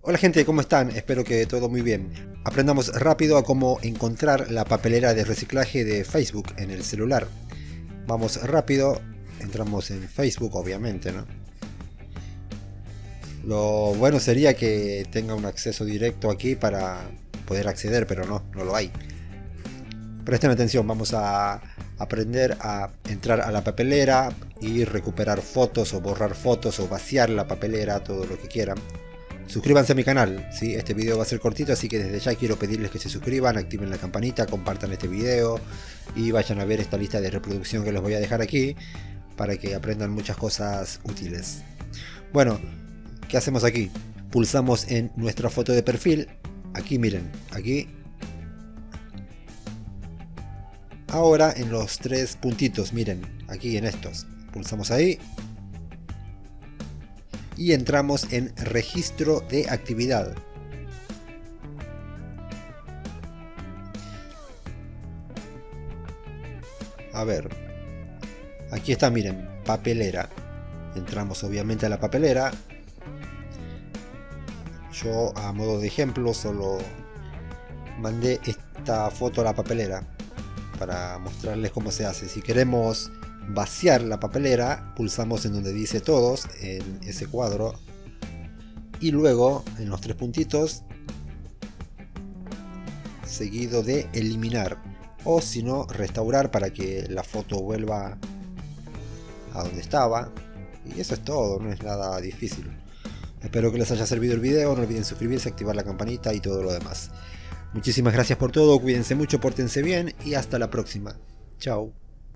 Hola gente, ¿cómo están? Espero que todo muy bien. Aprendamos rápido a cómo encontrar la papelera de reciclaje de Facebook en el celular. Vamos rápido, entramos en Facebook obviamente, ¿no? Lo bueno sería que tenga un acceso directo aquí para poder acceder, pero no lo hay. Presten atención, vamos a aprender a entrar a la papelera y recuperar fotos o borrar fotos o vaciar la papelera, todo lo que quieran. Suscríbanse a mi canal, ¿sí? Este video va a ser cortito, así que desde ya quiero pedirles que se suscriban, activen la campanita, compartan este video y vayan a ver esta lista de reproducción que les voy a dejar aquí para que aprendan muchas cosas útiles. Bueno, ¿qué hacemos aquí? Pulsamos en nuestra foto de perfil, aquí miren, aquí. Ahora en los tres puntitos, miren, aquí en estos, pulsamos ahí y entramos en registro de actividad. A ver, aquí está, miren, papelera. Entramos obviamente a la papelera. Yo a modo de ejemplo solo mandé esta foto a la papelera para mostrarles cómo se hace. Si queremos vaciar la papelera, pulsamos en donde dice todos, en ese cuadro, y luego en los tres puntitos, seguido de eliminar, o si no, restaurar para que la foto vuelva a donde estaba. Y eso es todo, no es nada difícil. Espero que les haya servido el video, no olviden suscribirse, activar la campanita y todo lo demás. Muchísimas gracias por todo, cuídense mucho, pórtense bien y hasta la próxima. Chao.